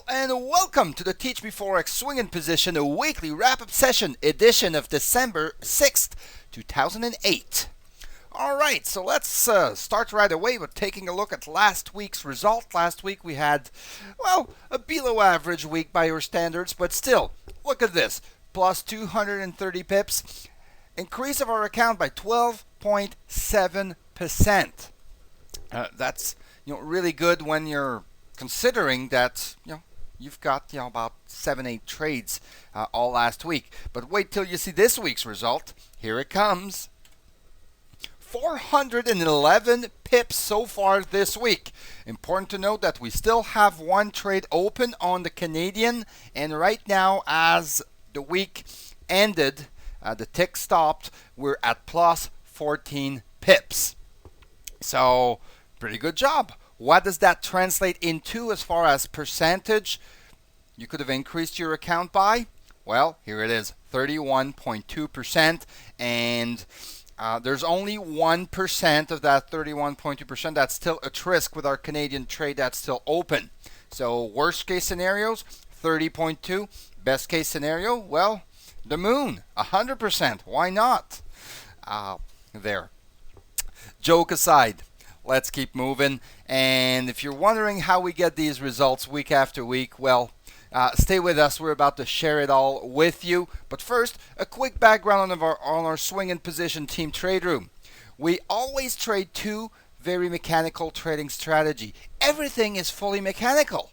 Hello and welcome to the Teach Me Forex Swing in Position, a weekly wrap-up session edition of December 6th, 2008. Alright, so let's start right away with taking a look at last week's result. Last week we had, well, a below average week by your standards, but still, look at this. Plus 230 pips, increase of our account by 12.7%. That's really good when you're considering that you've got about 7-8 trades all last week. But wait till you see this week's result. Here it comes. 411 pips so far this week. Important to note that we still have one trade open on the Canadian, and right now, as the week ended, the tick stopped, we're at plus 14 pips. So pretty good job. What does that translate into as far as percentage you could have increased your account by? Well, here it is, 31.2%, and there's only 1% of that 31.2% that's still at risk with our Canadian trade that's still open. So worst case scenarios, 30.2. Best case scenario, well, the moon, 100%. Why not? There. Joke aside, let's keep moving. And if you're wondering how we get these results week after week, well, stay with us. We're about to share it all with you. But first, a quick background on our swing and position team trade room. We always trade two very mechanical trading strategy. Everything is fully mechanical.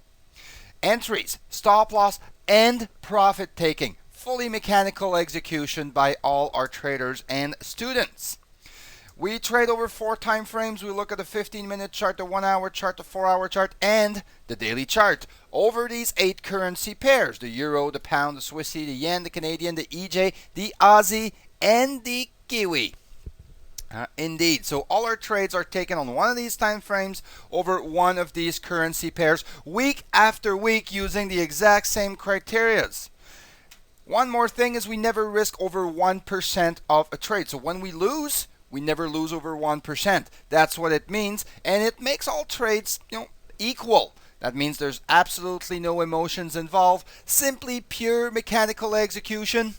Entries, stop loss, and profit taking. Fully mechanical execution by all our traders and students. We trade over 4 time frames. We look at the 15-minute chart, the 1-hour chart, the 4-hour chart, and the daily chart. Over these 8 currency pairs, the euro, the pound, the Swissy, the yen, the Canadian, the EJ, the Aussie, and the Kiwi. Indeed. So all our trades are taken on one of these time frames over one of these currency pairs week after week using the exact same criterias. One more thing is we never risk over 1% of a trade. So when we lose, we never lose over 1%. That's what it means, and it makes all trades, equal. That means there's absolutely no emotions involved, simply pure mechanical execution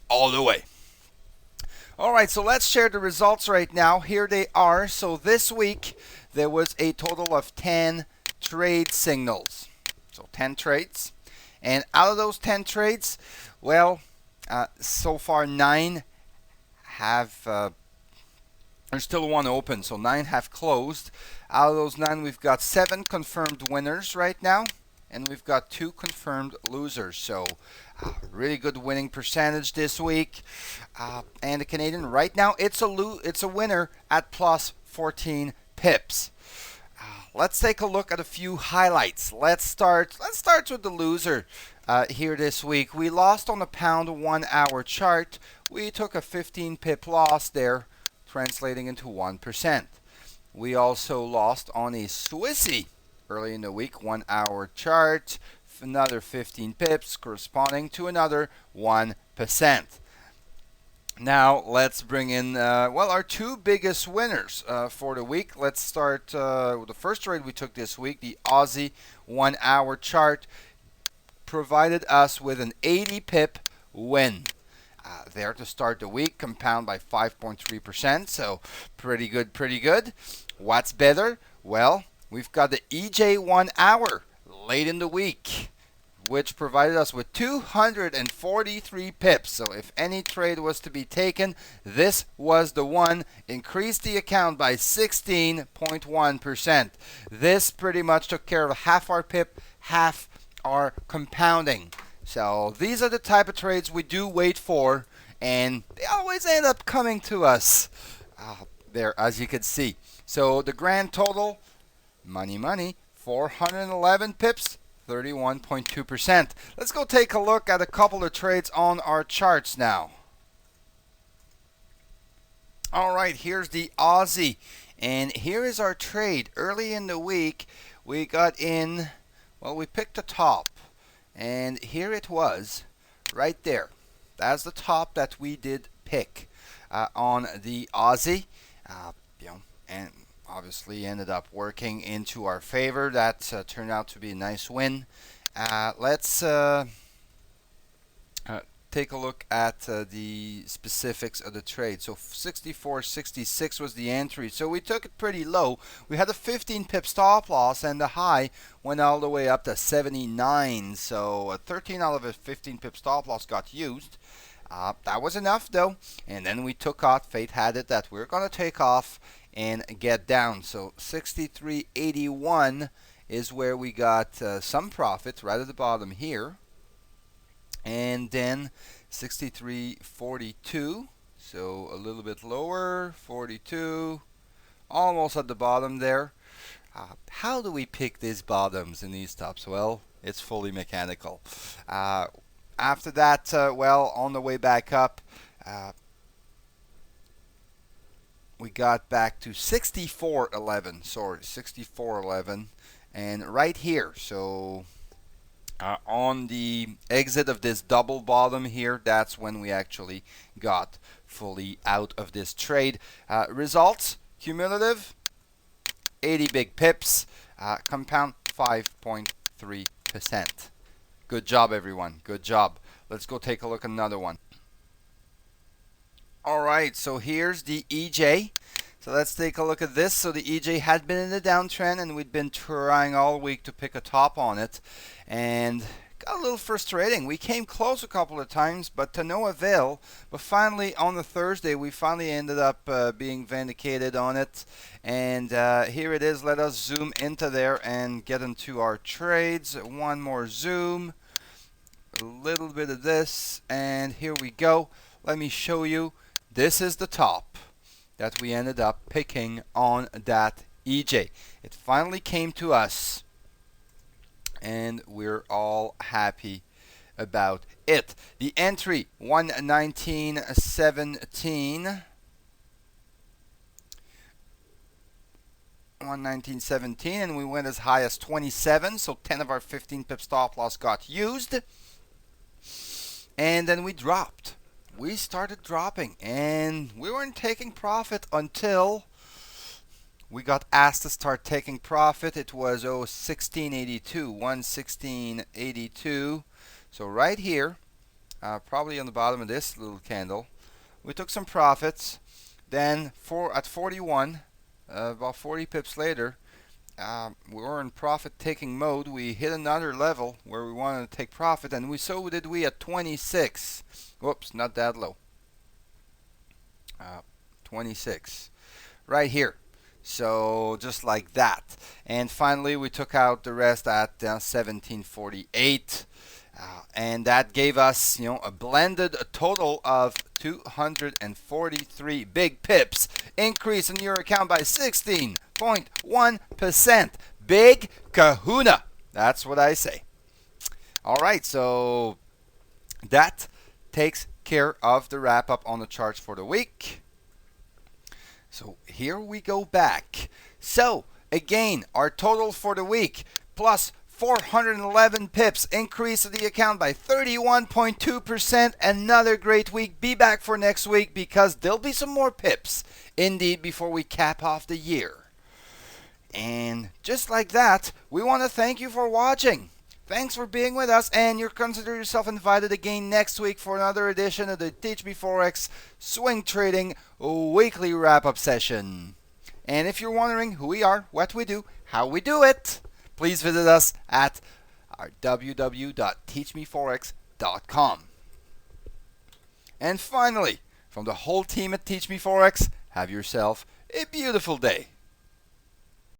all the way. All right, so let's share the results right now. Here they are. So this week, there was a total of 10 trade signals. So 10 trades. And out of those 10 trades, well, so far 9 have... There's still one open, so 9 have closed. Out of those 9, we've got 7 confirmed winners right now, and we've got 2 confirmed losers. So really good winning percentage this week. And the Canadian right now, it's a winner at plus 14 pips. Let's take a look at a few highlights. Let's start with the loser here this week. We lost on the pound 1-hour chart. We took a 15 pip loss there, translating into 1%. We also lost on a Swissy early in the week, 1-hour chart, another 15 pips corresponding to another 1%. Now let's bring in our 2 biggest winners for the week. Let's start with the first trade we took this week. The Aussie 1-hour chart provided us with an 80 pip win. There to start the week, compound by 5.3%, so pretty good. What's better? Well, we've got the EJ 1-hour late in the week, which provided us with 243 pips. So if any trade was to be taken, this was the one. Increased the account by 16.1%. This pretty much took care of half our pip, half our compounding. So these are the type of trades we do wait for, and they always end up coming to us there, as you can see. So the grand total, money, 411 pips, 31.2%. Let's go take a look at a couple of trades on our charts now. All right, here's the Aussie, and here is our trade. Early in the week, we got in, we picked the top. And here it was, right there. That's the top that we did pick on the Aussie, and obviously ended up working into our favor. That turned out to be a nice win. Let's take a look at the specifics of the trade. So 64.66 was the entry. So we took it pretty low. We had a 15 pip stop loss, and the high went all the way up to 79. So 13 out of a 15 pip stop loss got used. That was enough though. And then we took off. Fate had it that we are going to take off and get down. So 63.81 is where we got some profit right at the bottom here. And then 63.42, so a little bit lower, 42, almost at the bottom there. How do we pick these bottoms and these tops? Well, it's fully mechanical. After that, well, on the way back up, we got back to 64.11, sorry, 64.11, and right here, so on the exit of this double bottom here, that's when we actually got fully out of this trade. Results, cumulative, 80 big pips, compound 5.3%. Good job, everyone. Good job. Let's go take a look at another one. All right, so here's the EJ. So let's take a look at this. So the EJ had been in the downtrend, and we'd been trying all week to pick a top on it, and got a little frustrating. We came close a couple of times, but to no avail. But finally, on the Thursday, we finally ended up being vindicated on it, and here it is. Let us zoom into there and get into our trades. One more zoom, a little bit of this, and here we go. Let me show you. This is the top that we ended up picking on that EJ. It finally came to us, and we're all happy about it. The entry, 119.17. 119.17, and we went as high as 27, so 10 of our 15 pip stop loss got used, and then we dropped. We started dropping, and we weren't taking profit until we got asked to start taking profit. It was 1682, 116.82. So right here, probably on the bottom of this little candle, we took some profits. Then at 41, about 40 pips later, we were in profit-taking mode. We hit another level where we wanted to take profit, and so did we at 26. Whoops, not that low. 26. Right here. So just like that. And finally, we took out the rest at 1748. And that gave us, a blended total of 243 big pips. Increase in your account by 16.1%. Big kahuna. That's what I say. All right, so that takes care of the wrap up on the charts for the week. So here we go back. So again, our total for the week plus 411 pips, increase of the account by 31.2%. Another great week. Be back for next week because there'll be some more pips indeed before we cap off the year. And just like that, we want to thank you for watching. Thanks for being with us, and you consider yourself invited again next week for another edition of the Teach Me Forex Swing Trading Weekly Wrap-Up Session. And if you're wondering who we are, what we do, how we do it, please visit us at our www.teachmeforex.com. And finally, from the whole team at Teach Me Forex, have yourself a beautiful day.